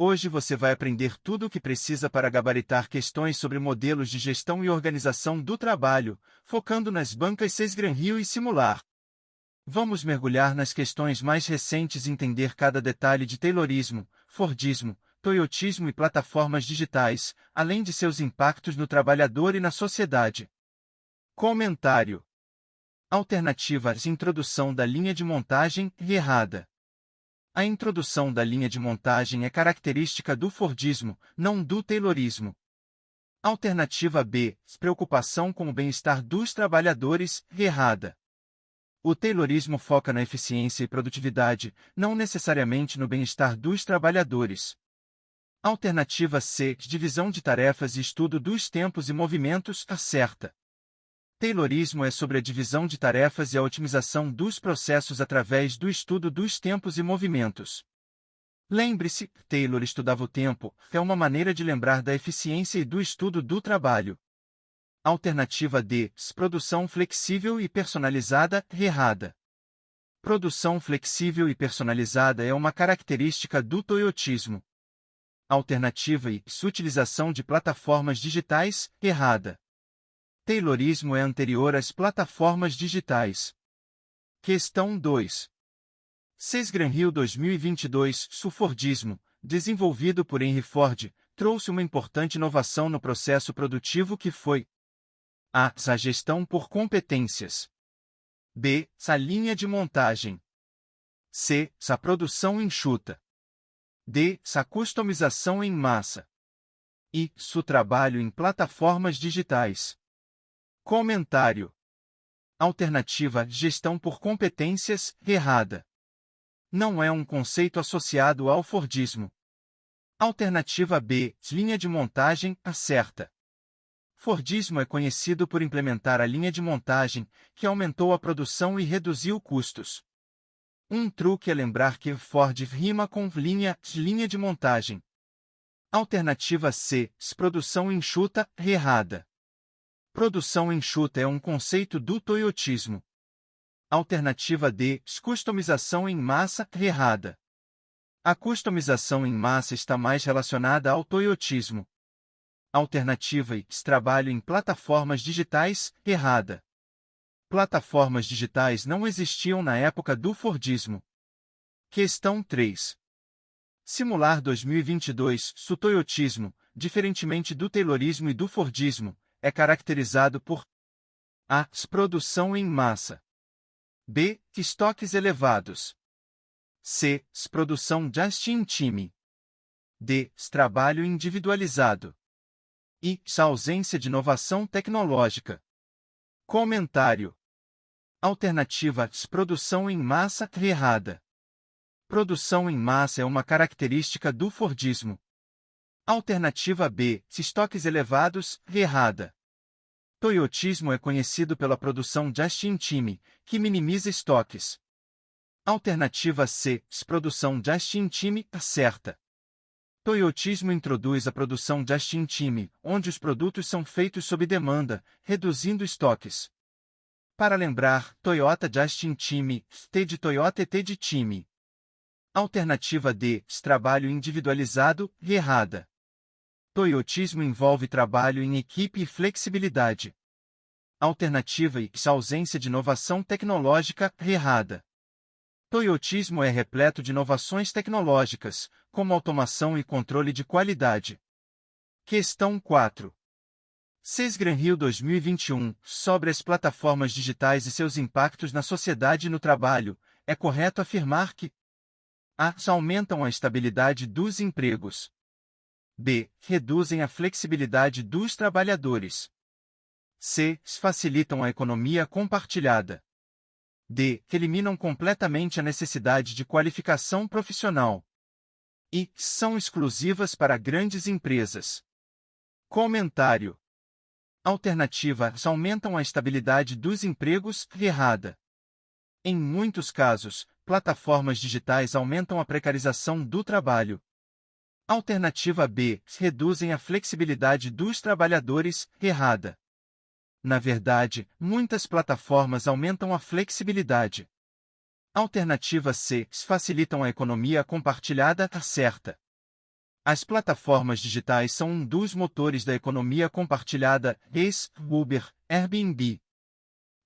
Hoje você vai aprender tudo o que precisa para gabaritar questões sobre modelos de gestão e organização do trabalho, focando nas bancas Sesgran-Rio e Simular. Vamos mergulhar nas questões mais recentes e entender cada detalhe de Taylorismo, Fordismo, Toyotismo e plataformas digitais, além de seus impactos no trabalhador e na sociedade. Comentário. Alternativa: introdução da linha de montagem errada. A introdução da linha de montagem é característica do Fordismo, não do Taylorismo. Alternativa B: preocupação com o bem-estar dos trabalhadores errada. O Taylorismo foca na eficiência e produtividade, não necessariamente no bem-estar dos trabalhadores. Alternativa C: divisão de tarefas e estudo dos tempos e movimentos certa. Taylorismo é sobre a divisão de tarefas e a otimização dos processos através do estudo dos tempos e movimentos. Lembre-se, Taylor estudava o tempo, é uma maneira de lembrar da eficiência e do estudo do trabalho. Alternativa D: produção flexível e personalizada errada. Produção flexível e personalizada é uma característica do toyotismo. Alternativa I: utilização de plataformas digitais errada. Taylorismo é anterior às plataformas digitais. Questão 2. Sesgran-Rio 2022, Fordismo, desenvolvido por Henry Ford, trouxe uma importante inovação no processo produtivo que foi a gestão por competências. B. A linha de montagem. C. A produção enxuta. D. A customização em massa. E. O trabalho em plataformas digitais. Comentário. Alternativa: gestão por competências errada. Não é um conceito associado ao Fordismo. Alternativa B: linha de montagem certa. Fordismo é conhecido por implementar a linha de montagem, que aumentou a produção e reduziu custos. Um truque é lembrar que Ford rima com linha de montagem. Alternativa C: produção enxuta errada. Produção enxuta é um conceito do toyotismo. Alternativa D: customização em massa errada. A customização em massa está mais relacionada ao toyotismo. Alternativa I: trabalho em plataformas digitais errada. Plataformas digitais não existiam na época do Fordismo. Questão 3. Simular 2022, o toyotismo, diferentemente do Taylorismo e do Fordismo, é caracterizado por a. Produção em massa. B. Estoques elevados. C. Produção just in time. D. Trabalho individualizado. E. Ausência de inovação tecnológica. Comentário. Alternativa: produção em massa errada. Produção em massa é uma característica do Fordismo. Alternativa B: estoques elevados errada. Toyotismo é conhecido pela produção just in time, que minimiza estoques. Alternativa C: produção just in time certa. Toyotismo introduz a produção just in time, onde os produtos são feitos sob demanda, reduzindo estoques. Para lembrar, Toyota just in time, T de Toyota e T de time. Alternativa D: trabalho individualizado errada. Toyotismo envolve trabalho em equipe e flexibilidade. Alternativa I: ausência de inovação tecnológica errada. Toyotismo é repleto de inovações tecnológicas, como automação e controle de qualidade. Questão 4. Sesgran-Rio 2021, sobre as plataformas digitais e seus impactos na sociedade e no trabalho, é correto afirmar que a. Aumentam a estabilidade dos empregos. B. Reduzem a flexibilidade dos trabalhadores. C. Facilitam a economia compartilhada. D. Eliminam completamente a necessidade de qualificação profissional. E. São exclusivas para grandes empresas. Comentário. Alternativa: aumentam a estabilidade dos empregos errada. Em muitos casos, plataformas digitais aumentam a precarização do trabalho. Alternativa B: reduzem a flexibilidade dos trabalhadores errada. Na verdade, muitas plataformas aumentam a flexibilidade. Alternativa C: facilitam a economia compartilhada certa. As plataformas digitais são um dos motores da economia compartilhada, ex-Uber, Airbnb.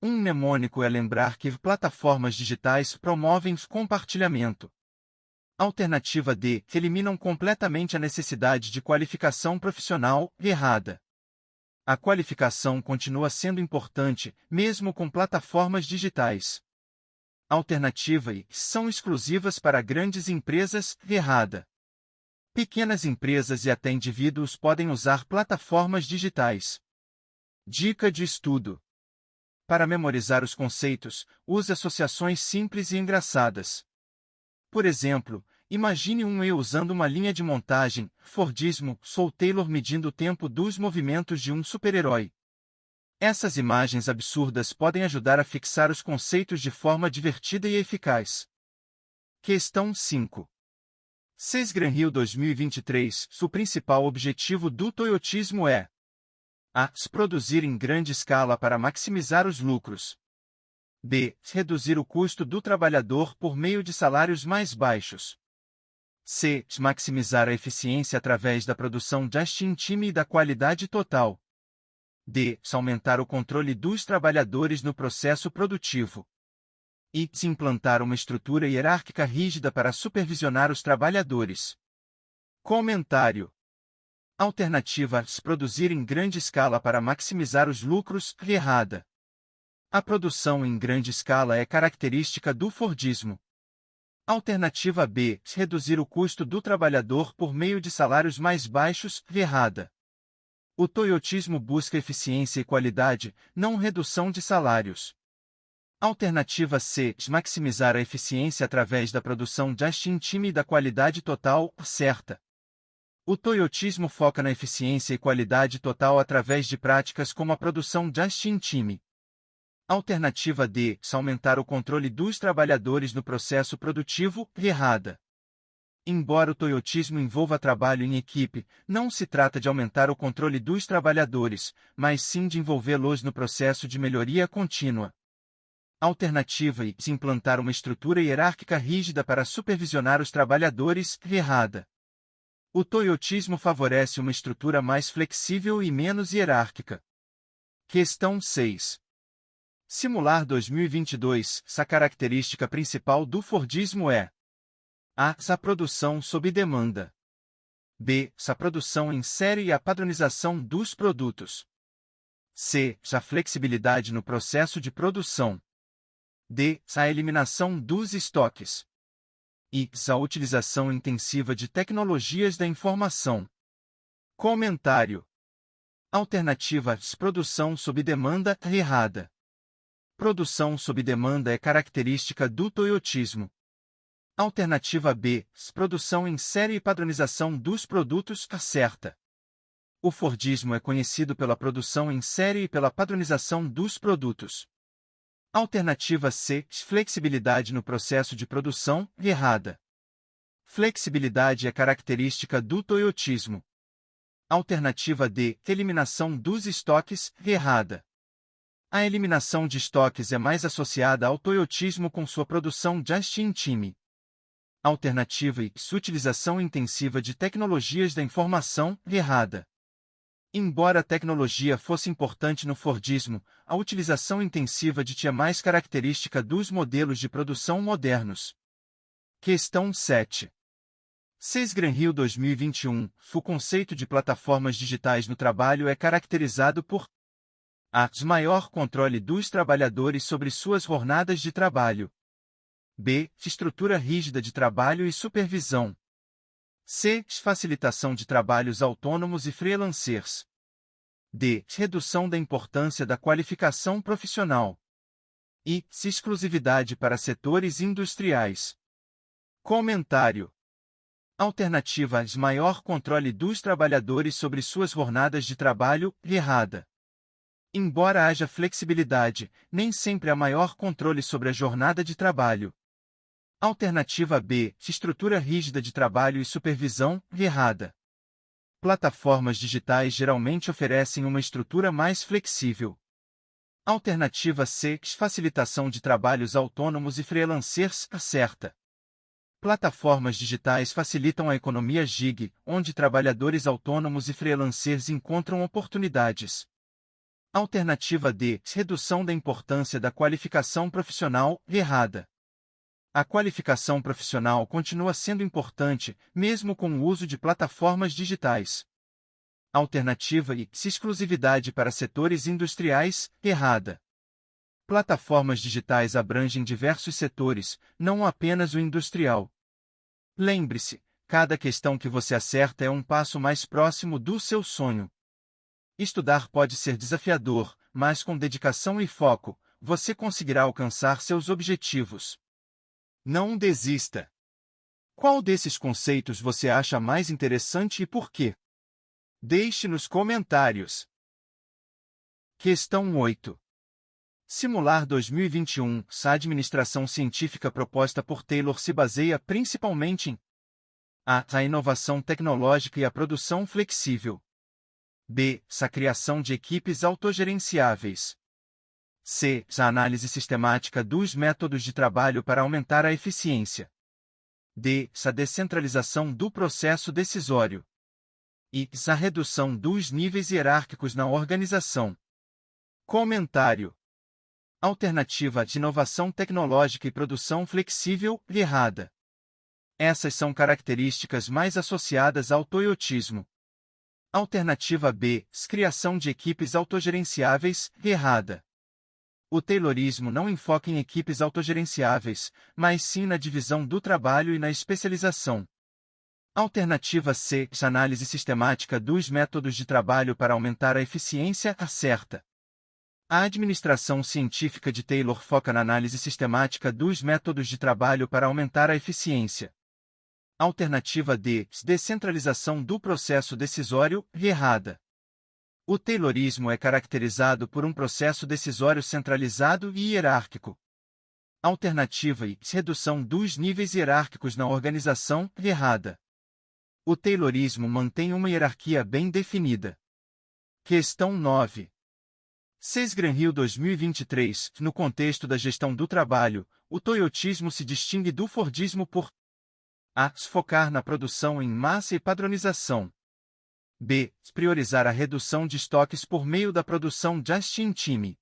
Um mnemônico é lembrar que plataformas digitais promovem compartilhamento. Alternativa D. Eliminam completamente a necessidade de qualificação profissional, errada. A qualificação continua sendo importante, mesmo com plataformas digitais. Alternativa I. São exclusivas para grandes empresas, errada. Pequenas empresas e até indivíduos podem usar plataformas digitais. Dica de estudo. Para memorizar os conceitos, use associações simples e engraçadas. Por exemplo, imagine um eu usando uma linha de montagem, Fordismo, sou Taylor medindo o tempo dos movimentos de um super-herói. Essas imagens absurdas podem ajudar a fixar os conceitos de forma divertida e eficaz. Questão 5. CES Gran Rio 2023, o principal objetivo do toyotismo é a. Produzir em grande escala para maximizar os lucros. B. Reduzir o custo do trabalhador por meio de salários mais baixos. C. Maximizar a eficiência através da produção just-in-time e da qualidade total. D. Aumentar o controle dos trabalhadores no processo produtivo. E. Implantar uma estrutura hierárquica rígida para supervisionar os trabalhadores. Comentário. Alternativa. Produzir em grande escala para maximizar os lucros, errada. A produção em grande escala é característica do Fordismo. Alternativa B. Reduzir o custo do trabalhador por meio de salários mais baixos, errada. O toyotismo busca eficiência e qualidade, não redução de salários. Alternativa C. Maximizar a eficiência através da produção just-in-time e da qualidade total, certa. O toyotismo foca na eficiência e qualidade total através de práticas como a produção just-in-time. Alternativa D. Aumentar o controle dos trabalhadores no processo produtivo, errada. Embora o toyotismo envolva trabalho em equipe, não se trata de aumentar o controle dos trabalhadores, mas sim de envolvê-los no processo de melhoria contínua. Alternativa I. Implantar uma estrutura hierárquica rígida para supervisionar os trabalhadores, errada. O toyotismo favorece uma estrutura mais flexível e menos hierárquica. Questão 6. Simular 2022, a característica principal do Fordismo é a. A produção sob demanda. B. A produção em série e a padronização dos produtos. C. A flexibilidade no processo de produção. D. A eliminação dos estoques. E. A utilização intensiva de tecnologias da informação. Comentário. Alternativa. Produção sob demanda, errada. Produção sob demanda é característica do toyotismo. Alternativa B. Produção em série e padronização dos produtos, certa. O Fordismo é conhecido pela produção em série e pela padronização dos produtos. Alternativa C. Flexibilidade no processo de produção, errada. Flexibilidade é característica do toyotismo. Alternativa D. Eliminação dos estoques, errada. A eliminação de estoques é mais associada ao toyotismo com sua produção just-in-time. Alternativa I. Utilização intensiva de tecnologias da informação, errada. Embora a tecnologia fosse importante no Fordismo, a utilização intensiva de TIA é mais característica dos modelos de produção modernos. Questão 7. CES Gran Rio 2021, o conceito de plataformas digitais no trabalho é caracterizado por a. Maior controle dos trabalhadores sobre suas jornadas de trabalho. B. Estrutura rígida de trabalho e supervisão. C. Facilitação de trabalhos autônomos e freelancers. D. Redução da importância da qualificação profissional. E. Exclusividade para setores industriais. Comentário. Alternativa A. Maior controle dos trabalhadores sobre suas jornadas de trabalho, errada. Embora haja flexibilidade, nem sempre há maior controle sobre a jornada de trabalho. Alternativa B. Estrutura rígida de trabalho e supervisão, errada. Plataformas digitais geralmente oferecem uma estrutura mais flexível. Alternativa C. Facilitação de trabalhos autônomos e freelancers, certa. Plataformas digitais facilitam a economia gig, onde trabalhadores autônomos e freelancers encontram oportunidades. Alternativa D. Redução da importância da qualificação profissional, errada. A qualificação profissional continua sendo importante, mesmo com o uso de plataformas digitais. Alternativa I. Exclusividade para setores industriais, errada. Plataformas digitais abrangem diversos setores, não apenas o industrial. Lembre-se, cada questão que você acerta é um passo mais próximo do seu sonho. Estudar pode ser desafiador, mas com dedicação e foco, você conseguirá alcançar seus objetivos. Não desista. Qual desses conceitos você acha mais interessante e por quê? Deixe nos comentários. Questão 8. Simular 2021. A administração científica proposta por Taylor se baseia principalmente em a inovação tecnológica e a produção flexível. B. A criação de equipes autogerenciáveis. C. A análise sistemática dos métodos de trabalho para aumentar a eficiência. D. A descentralização do processo decisório. E a redução dos níveis hierárquicos na organização. Comentário. Alternativa de inovação tecnológica e produção flexível, errada. Essas são características mais associadas ao toyotismo. Alternativa B. Criação de equipes autogerenciáveis, errada. O Taylorismo não enfoca em equipes autogerenciáveis, mas sim na divisão do trabalho e na especialização. Alternativa C. Análise sistemática dos métodos de trabalho para aumentar a eficiência, certa. A administração científica de Taylor foca na análise sistemática dos métodos de trabalho para aumentar a eficiência. Alternativa D. Descentralização do processo decisório, errada. O Taylorismo é caracterizado por um processo decisório centralizado e hierárquico. Alternativa I. Redução dos níveis hierárquicos na organização, errada. O Taylorismo mantém uma hierarquia bem definida. Questão 9. Gran-Hill 2023. No contexto da gestão do trabalho, o toyotismo se distingue do fordismo por a. Focar na produção em massa e padronização. B. Priorizar a redução de estoques por meio da produção just-in-time.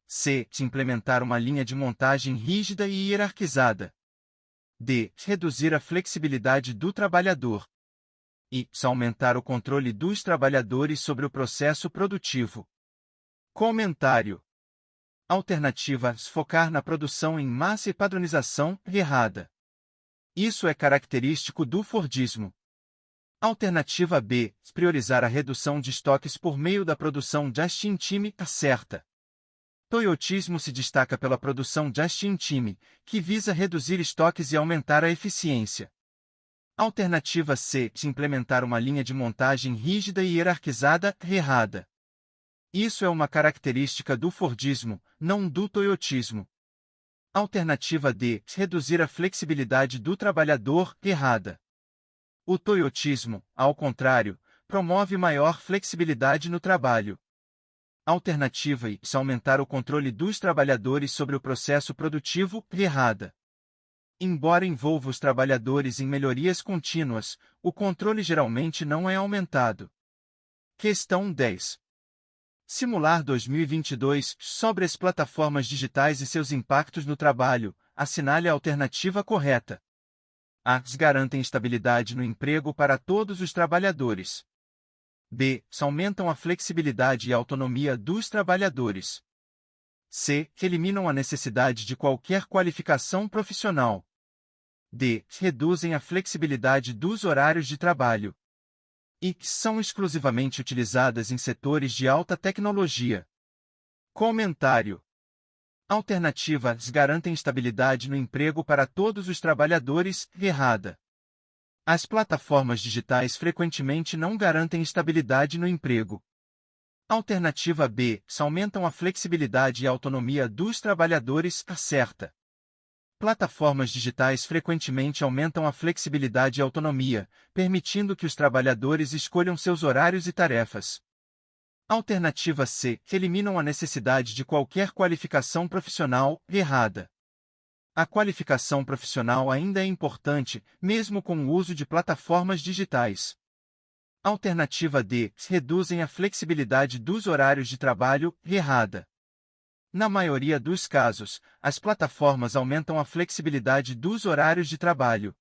C. Implementar uma linha de montagem rígida e hierarquizada. D. Reduzir a flexibilidade do trabalhador. E. Aumentar o controle dos trabalhadores sobre o processo produtivo. Comentário. Alternativa. Focar na produção em massa e padronização, errada. Isso é característico do fordismo. Alternativa B. Priorizar a redução de estoques por meio da produção just-in-time, certa. Toyotismo se destaca pela produção just-in-time, que visa reduzir estoques e aumentar a eficiência. Alternativa C. Implementar uma linha de montagem rígida e hierarquizada, errada. Isso é uma característica do fordismo, não do toyotismo. Alternativa D. Reduzir a flexibilidade do trabalhador, errada. O toyotismo, ao contrário, promove maior flexibilidade no trabalho. Alternativa I. Aumentar o controle dos trabalhadores sobre o processo produtivo, errada. Embora envolva os trabalhadores em melhorias contínuas, o controle geralmente não é aumentado. Questão 10. Simular 2022. Sobre as plataformas digitais e seus impactos no trabalho, assinale a alternativa correta. A. Garantem estabilidade no emprego para todos os trabalhadores. B. Aumentam a flexibilidade e autonomia dos trabalhadores. C. Eliminam a necessidade de qualquer qualificação profissional. D. Reduzem a flexibilidade dos horários de trabalho. E são exclusivamente utilizadas em setores de alta tecnologia. Comentário. Alternativa. Garantem estabilidade no emprego para todos os trabalhadores, errada. As plataformas digitais frequentemente não garantem estabilidade no emprego. Alternativa B. Aumentam a flexibilidade e autonomia dos trabalhadores, certa. Plataformas digitais frequentemente aumentam a flexibilidade e autonomia, permitindo que os trabalhadores escolham seus horários e tarefas. Alternativa C. Eliminam a necessidade de qualquer qualificação profissional, errada. A qualificação profissional ainda é importante, mesmo com o uso de plataformas digitais. Alternativa D. Reduzem a flexibilidade dos horários de trabalho, errada. Na maioria dos casos, as plataformas aumentam a flexibilidade dos horários de trabalho.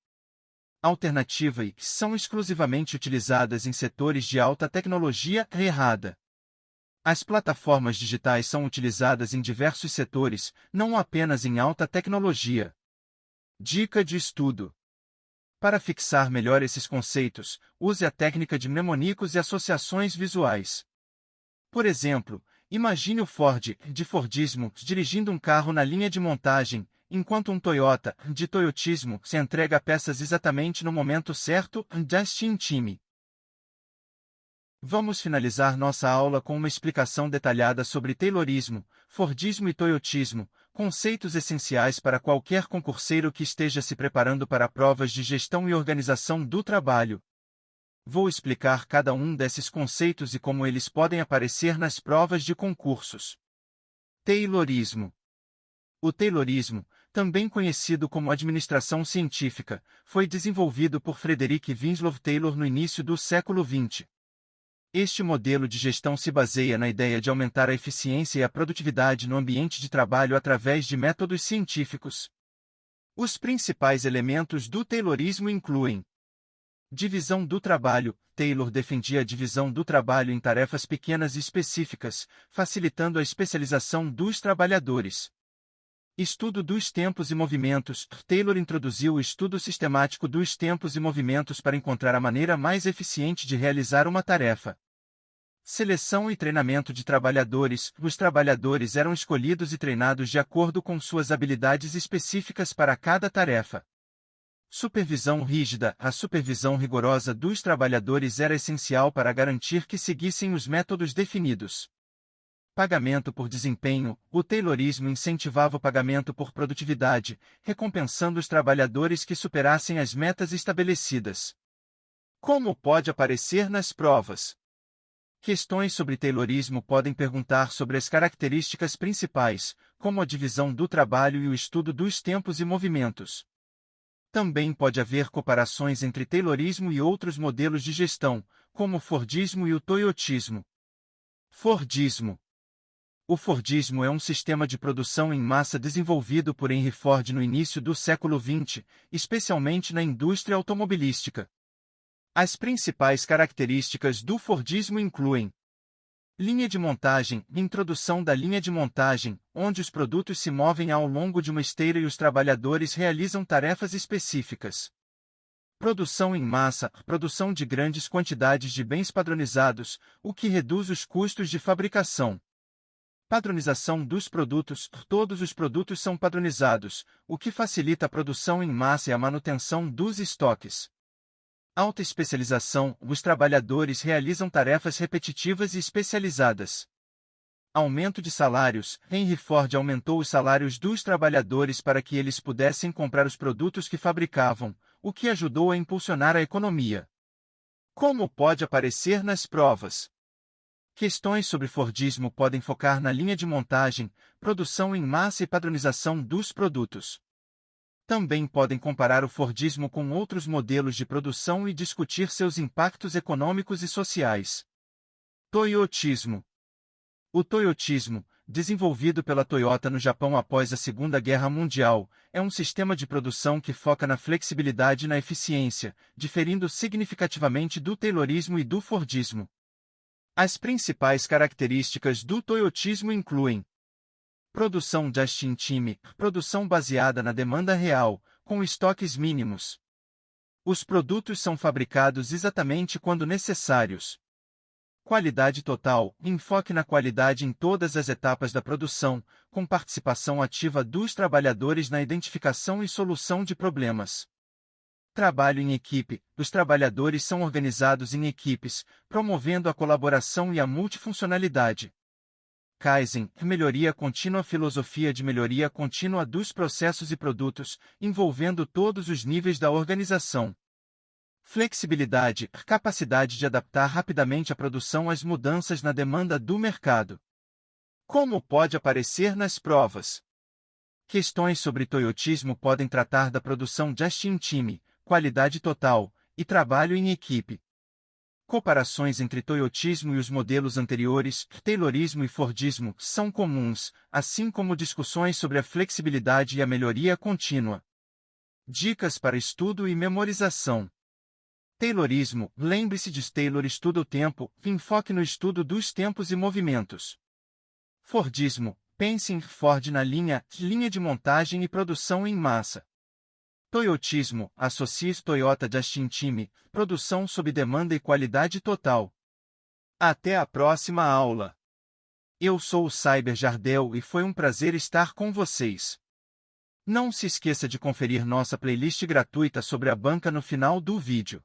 Alternativa I. São exclusivamente utilizadas em setores de alta tecnologia, errada. As plataformas digitais são utilizadas em diversos setores, não apenas em alta tecnologia. Dica de estudo. Para fixar melhor esses conceitos, use a técnica de mnemonicos e associações visuais. Por exemplo, imagine o Ford, de Fordismo, dirigindo um carro na linha de montagem, enquanto um Toyota, de Toyotismo, se entrega peças exatamente no momento certo, just in time. Vamos finalizar nossa aula com uma explicação detalhada sobre Taylorismo, Fordismo e Toyotismo, conceitos essenciais para qualquer concurseiro que esteja se preparando para provas de gestão e organização do trabalho. Vou explicar cada um desses conceitos e como eles podem aparecer nas provas de concursos. Taylorismo. O Taylorismo, também conhecido como administração científica, foi desenvolvido por Frederick Winslow Taylor no início do século XX. Este modelo de gestão se baseia na ideia de aumentar a eficiência e a produtividade no ambiente de trabalho através de métodos científicos. Os principais elementos do Taylorismo incluem: divisão do trabalho. Taylor defendia a divisão do trabalho em tarefas pequenas e específicas, facilitando a especialização dos trabalhadores. Estudo dos tempos e movimentos. Taylor introduziu o estudo sistemático dos tempos e movimentos para encontrar a maneira mais eficiente de realizar uma tarefa. Seleção e treinamento de trabalhadores. Os trabalhadores eram escolhidos e treinados de acordo com suas habilidades específicas para cada tarefa. Supervisão rígida. A supervisão rigorosa dos trabalhadores era essencial para garantir que seguissem os métodos definidos. Pagamento por desempenho. O Taylorismo incentivava o pagamento por produtividade, recompensando os trabalhadores que superassem as metas estabelecidas. Como pode aparecer nas provas? Questões sobre Taylorismo podem perguntar sobre as características principais, como a divisão do trabalho e o estudo dos tempos e movimentos. Também pode haver comparações entre Taylorismo e outros modelos de gestão, como o Fordismo e o Toyotismo. Fordismo. O Fordismo é um sistema de produção em massa desenvolvido por Henry Ford no início do século XX, especialmente na indústria automobilística. As principais características do Fordismo incluem: linha de montagem. Introdução da linha de montagem, onde os produtos se movem ao longo de uma esteira e os trabalhadores realizam tarefas específicas. Produção em massa. Produção de grandes quantidades de bens padronizados, o que reduz os custos de fabricação. Padronização dos produtos. Todos os produtos são padronizados, o que facilita a produção em massa e a manutenção dos estoques. Alta especialização. Os trabalhadores realizam tarefas repetitivas e especializadas. Aumento de salários. Henry Ford aumentou os salários dos trabalhadores para que eles pudessem comprar os produtos que fabricavam, o que ajudou a impulsionar a economia. Como pode aparecer nas provas? Questões sobre Fordismo podem focar na linha de montagem, produção em massa e padronização dos produtos. Também podem comparar o Fordismo com outros modelos de produção e discutir seus impactos econômicos e sociais. Toyotismo. O Toyotismo, desenvolvido pela Toyota no Japão após a Segunda Guerra Mundial, é um sistema de produção que foca na flexibilidade e na eficiência, diferindo significativamente do Taylorismo e do Fordismo. As principais características do Toyotismo incluem: produção just in time, produção baseada na demanda real, com estoques mínimos. Os produtos são fabricados exatamente quando necessários. Qualidade total, enfoque na qualidade em todas as etapas da produção, com participação ativa dos trabalhadores na identificação e solução de problemas. Trabalho em equipe. Os trabalhadores são organizados em equipes, promovendo a colaboração e a multifuncionalidade. Kaizen, melhoria contínua. Filosofia de melhoria contínua dos processos e produtos, envolvendo todos os níveis da organização. Flexibilidade, capacidade de adaptar rapidamente a produção às mudanças na demanda do mercado. Como pode aparecer nas provas? Questões sobre toyotismo podem tratar da produção just in time, qualidade total, e trabalho em equipe. Comparações entre toyotismo e os modelos anteriores, taylorismo e fordismo, são comuns, assim como discussões sobre a flexibilidade e a melhoria contínua. Dicas para estudo e memorização. Taylorismo, lembre-se de Taylor estuda o tempo, enfoque no estudo dos tempos e movimentos. Fordismo, pense em Ford na linha de montagem e produção em massa. Toyotismo, associe Toyota Just in Time, produção sob demanda e qualidade total. Até a próxima aula. Eu sou o Cyber Jardel e foi um prazer estar com vocês. Não se esqueça de conferir nossa playlist gratuita sobre a banca no final do vídeo.